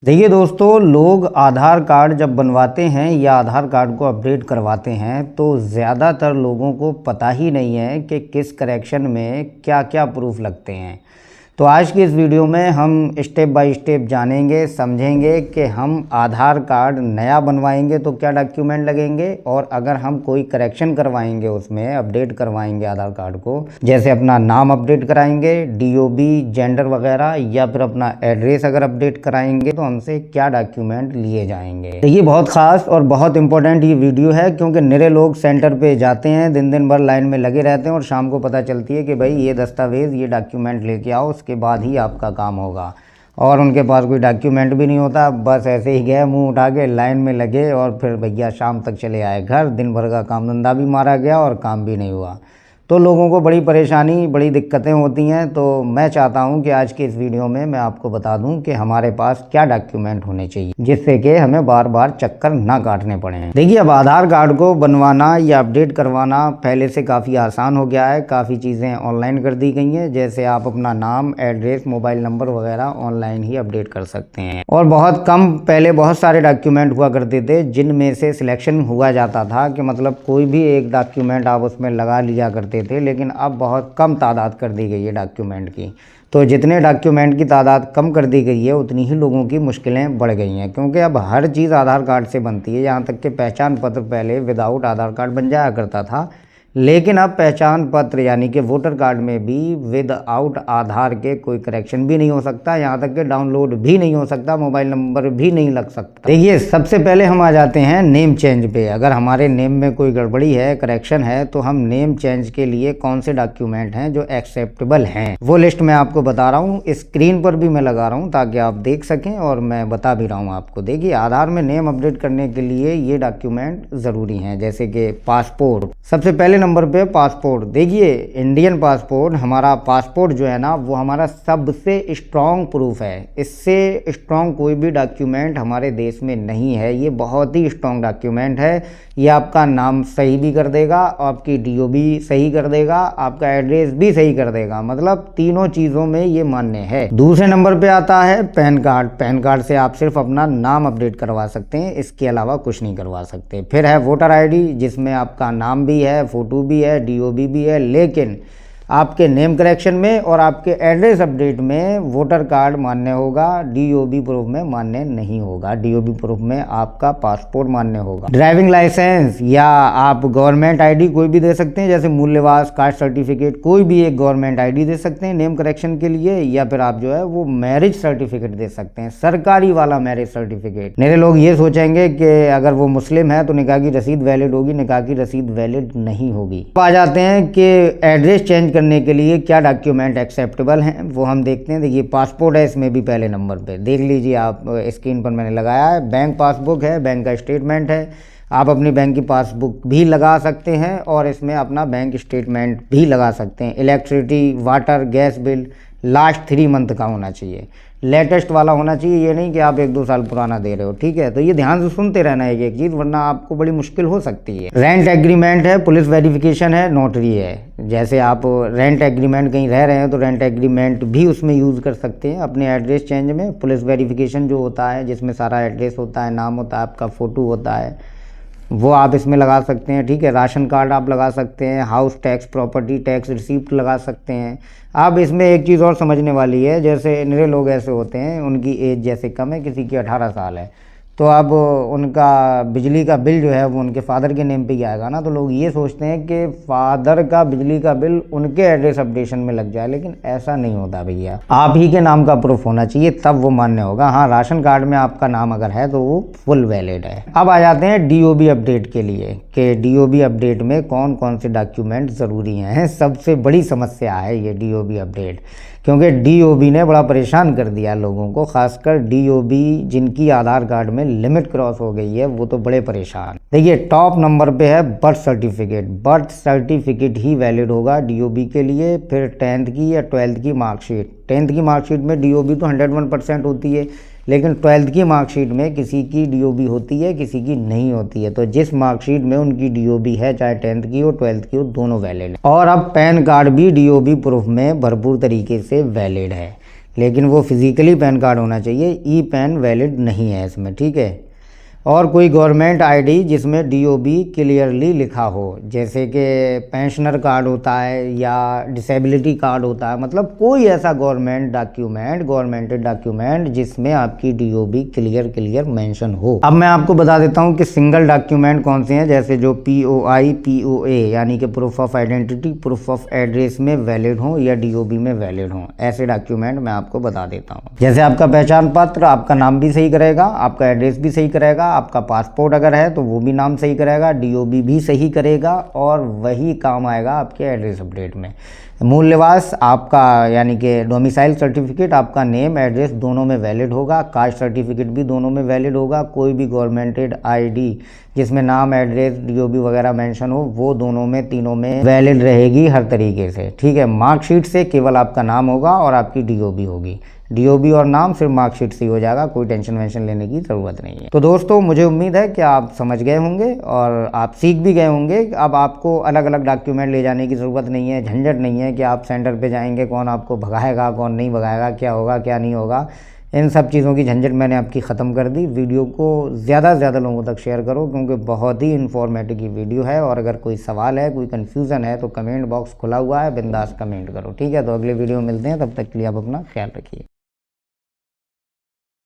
देखिए दोस्तों, लोग आधार कार्ड जब बनवाते हैं या आधार कार्ड को अपडेट करवाते हैं तो ज़्यादातर लोगों को पता ही नहीं है कि किस करेक्शन में क्या क्या प्रूफ लगते हैं। तो आज की इस वीडियो में हम स्टेप बाय स्टेप जानेंगे, समझेंगे कि हम आधार कार्ड नया बनवाएंगे तो क्या डॉक्यूमेंट लगेंगे, और अगर हम कोई करेक्शन करवाएंगे, उसमें अपडेट करवाएंगे आधार कार्ड को, जैसे अपना नाम अपडेट कराएंगे, डीओबी, जेंडर वगैरह, या फिर अपना एड्रेस अगर अपडेट कराएंगे तो हमसे क्या डॉक्यूमेंट लिए जाएंगे। तो ये बहुत खास और बहुत इंपॉर्टेंट ये वीडियो है, क्योंकि निरे लोग सेंटर पे जाते हैं, दिन भर लाइन में लगे रहते हैं और शाम को पता चलती है कि भाई ये दस्तावेज़, ये डॉक्यूमेंट लेके आओ, के बाद ही आपका काम होगा। और उनके पास कोई डॉक्यूमेंट भी नहीं होता, बस ऐसे ही गए, मुंह उठा के लाइन में लगे और फिर भैया शाम तक चले आए घर। दिन भर का काम धंधा भी मारा गया और काम भी नहीं हुआ। तो लोगों को बड़ी परेशानी, बड़ी दिक्कतें होती हैं। तो मैं चाहता हूं कि आज के इस वीडियो में मैं आपको बता दूं कि हमारे पास क्या डॉक्यूमेंट होने चाहिए, जिससे कि हमें बार बार चक्कर ना काटने पड़े। देखिए, अब आधार कार्ड को बनवाना या अपडेट करवाना पहले से काफ़ी आसान हो गया है। काफ़ी चीज़ें ऑनलाइन कर दी गई हैं, जैसे आप अपना नाम, एड्रेस, मोबाइल नंबर वगैरह ऑनलाइन ही अपडेट कर सकते हैं। और बहुत कम, पहले बहुत सारे डॉक्यूमेंट हुआ करते थे जिनमें से सिलेक्शन हुआ जाता था कि मतलब कोई भी एक डॉक्यूमेंट आप उसमें लगा लिया करते थे, लेकिन अब बहुत कम तादाद कर दी गई है डॉक्यूमेंट की। तो जितने डॉक्यूमेंट की तादाद कम कर दी गई है, उतनी ही लोगों की मुश्किलें बढ़ गई हैं, क्योंकि अब हर चीज़ आधार कार्ड से बनती है। यहाँ तक कि पहचान पत्र पहले विदाउट आधार कार्ड बन जाया करता था, लेकिन अब पहचान पत्र यानी कि वोटर कार्ड में भी विदाउट आधार के कोई करेक्शन भी नहीं हो सकता, यहाँ तक कि डाउनलोड भी नहीं हो सकता, मोबाइल नंबर भी नहीं लग सकता। देखिए, सबसे पहले हम आ जाते हैं नेम चेंज पे। अगर हमारे नेम में कोई गड़बड़ी है, करेक्शन है, तो हम नेम चेंज के लिए कौन से डॉक्यूमेंट हैं जो एक्सेप्टेबल हैं, वो लिस्ट मैं आपको बता रहा हूँ। स्क्रीन पर भी मैं लगा रहा हूँ ताकि आप देख सकें, और मैं बता भी रहा हूँ आपको। देखिए, आधार में नेम अपडेट करने के लिए ये डॉक्यूमेंट ज़रूरी हैं, जैसे कि पासपोर्ट। सबसे पहले नंबर पे पासपोर्ट। देखिए, इंडियन पासपोर्ट, हमारा पासपोर्ट जो है ना, वो हमारा सबसे स्ट्रॉन्ग प्रूफ है। इससे स्ट्रॉन्ग कोई भी डॉक्यूमेंट हमारे देश में नहीं है। ये बहुत ही स्ट्रॉन्ग डॉक्यूमेंट है। ये आपका नाम सही भी कर देगा, आपकी डीओबी सही कर देगा, आपका एड्रेस भी सही कर देगा, मतलब तीनों चीज़ों में ये मान्य है। दूसरे नंबर पे आता है पैन कार्ड। पैन कार्ड से आप सिर्फ अपना नाम अपडेट करवा सकते हैं, इसके अलावा कुछ नहीं करवा सकते। फिर है वोटर आईडी, जिसमें आपका नाम भी है, फोटो भी है, डीओबी भी है, लेकिन आपके नेम करेक्शन में और आपके एड्रेस अपडेट में वोटर कार्ड मान्य होगा, डीओबी प्रूफ में मान्य नहीं होगा। डीओबी प्रूफ में आपका पासपोर्ट मान्य होगा। ड्राइविंग लाइसेंस या आप गवर्नमेंट आईडी कोई भी दे सकते हैं, जैसे मूल्यवास, कास्ट सर्टिफिकेट, कोई भी एक गवर्नमेंट आईडी दे सकते हैं नेम करेक्शन के लिए, या फिर आप जो है वो मैरिज सर्टिफिकेट दे सकते हैं, सरकारी वाला मैरिज सर्टिफिकेट। मेरे लोग ये सोचेंगे कि अगर वो मुस्लिम है तो निकाह की रसीद वैलिड होगी, निकाह की रसीद वैलिड नहीं होगी। अब आ जाते हैं कि एड्रेस चेंज करने के लिए क्या डॉक्यूमेंट एक्सेप्टेबल हैं, वो हम देखते हैं। देखिए, पासपोर्ट है, इसमें भी पहले नंबर पे देख लीजिए आप, स्क्रीन पर मैंने लगाया है। बैंक पासबुक है, बैंक का स्टेटमेंट है, आप अपनी बैंक की पासबुक भी लगा सकते हैं और इसमें अपना बैंक स्टेटमेंट भी लगा सकते हैं। Electricity, water, gas bill last 3 month का होना चाहिए, लेटेस्ट वाला होना चाहिए। ये नहीं कि आप 1-2 साल पुराना दे रहे हो, ठीक है। तो ये ध्यान से सुनते रहना है एक चीज़, वरना आपको बड़ी मुश्किल हो सकती है। रेंट एग्रीमेंट है, पुलिस वेरिफिकेशन है, नोटरी है। जैसे आप रेंट एग्रीमेंट कहीं रह रहे हैं तो रेंट एग्रीमेंट भी उसमें यूज़ कर सकते हैं अपने एड्रेस चेंज में। पुलिस वेरिफिकेशन जो होता है, जिसमें सारा एड्रेस होता है, नाम होता है, आपका फ़ोटो होता है, वो आप इसमें लगा सकते हैं, ठीक है। राशन कार्ड आप लगा सकते हैं, house tax, property tax receipt लगा सकते हैं। अब इसमें एक चीज़ और समझने वाली है, जैसे मेरे लोग ऐसे होते हैं, उनकी एज जैसे कम है, किसी की 18 साल है, तो अब उनका बिजली का बिल जो है वो उनके फादर के नेम पे ही आएगा ना, तो लोग ये सोचते हैं कि फादर का बिजली का बिल उनके एड्रेस अपडेशन में लग जाए, लेकिन ऐसा नहीं होता भैया। आप ही के नाम का प्रूफ होना चाहिए, तब वो मान्य होगा। हाँ, राशन कार्ड में आपका नाम अगर है तो वो फुल वैलिड है। अब आ जाते हैं डीओबी अपडेट के लिए, कि डीओबी अपडेट में कौन कौन से डॉक्यूमेंट ज़रूरी हैं। सबसे बड़ी समस्या है ये डीओबी अपडेट, क्योंकि डीओबी ने बड़ा परेशान कर दिया लोगों को, खासकर डीओबी जिनकी आधार कार्ड में लिमिट क्रॉस हो गई है, वो तो बड़े परेशान। देखिए, टॉप नंबर पे है बर्थ सर्टिफिकेट। बर्थ सर्टिफिकेट ही वैलिड होगा डीओबी के लिए। फिर 10th की या 12th की मार्कशीट। 10th की मार्कशीट में डीओबी तो 101% होती है, लेकिन 12th की मार्कशीट में किसी की डीओबी होती है, किसी की नहीं होती है। तो जिस मार्कशीट में उनकी डीओबी है, चाहे 10th की हो 12th की हो, दोनों वैलिड है। और अब पैन कार्ड भी डीओबी प्रूफ में भरपूर तरीके से वैलिड है। लेकिन वो फिज़िकली पैन कार्ड होना चाहिए, ई पैन वैलिड नहीं है इसमें, ठीक है। और कोई गवर्नमेंट आईडी जिसमें डीओबी क्लियरली लिखा हो, जैसे कि पेंशनर कार्ड होता है या डिसेबिलिटी कार्ड होता है, मतलब कोई ऐसा गवर्नमेंटेड डॉक्यूमेंट जिसमें आपकी डीओबी क्लियर मेंशन हो। अब मैं आपको बता देता हूं कि सिंगल डॉक्यूमेंट कौन से हैं, जैसे जो पीओआई पीओए यानी कि proof of identity, proof of address में वैलिड हो या डीओबी में वैलिड हो, ऐसे डॉक्यूमेंट मैं आपको बता देता हूँ। जैसे आपका पहचान पत्र आपका नाम भी सही करेगा, आपका एड्रेस भी सही करेगा, आपका पासपोर्ट अगर है तो वो भी नाम सही करेगा, डीओबी भी सही करेगा, और वही काम आएगा आपके एड्रेस अपडेट में। मूल निवास आपका यानी कि डोमिसाइल सर्टिफिकेट आपका नेम एड्रेस दोनों में वैलिड होगा, कास्ट सर्टिफिकेट भी दोनों में वैलिड होगा। कोई भी गवर्नमेंटेड आईडी जिसमें नाम एड्रेस डीओबी वगैरह मेंशन हो वो दोनों में तीनों में वैलिड रहेगी हर तरीके से, ठीक है। मार्कशीट से केवल आपका नाम होगा और आपकी डीओबी होगी, डीओबी और नाम सिर्फ मार्कशीट से ही हो जाएगा, कोई टेंशन वेंशन लेने की ज़रूरत नहीं है। तो दोस्तों मुझे उम्मीद है कि आप समझ गए होंगे और आप सीख भी गए होंगे। अब आपको अलग अलग डॉक्यूमेंट ले जाने की ज़रूरत नहीं है, झंझट नहीं है कि आप सेंटर पे जाएंगे, कौन आपको भगाएगा कौन नहीं भगाएगा, क्या होगा क्या नहीं होगा, इन सब चीज़ों की झंझट मैंने आपकी ख़त्म कर दी। वीडियो को ज़्यादा से ज़्यादा लोगों तक शेयर करो क्योंकि बहुत ही इन्फॉर्मेटिव की वीडियो है, और अगर कोई सवाल है कोई कन्फ्यूज़न है तो कमेंट बॉक्स खुला हुआ है, बिंदास कमेंट करो, ठीक है। तो अगले वीडियो में मिलते हैं, तब तक के लिए आप अपना ख्याल रखिए।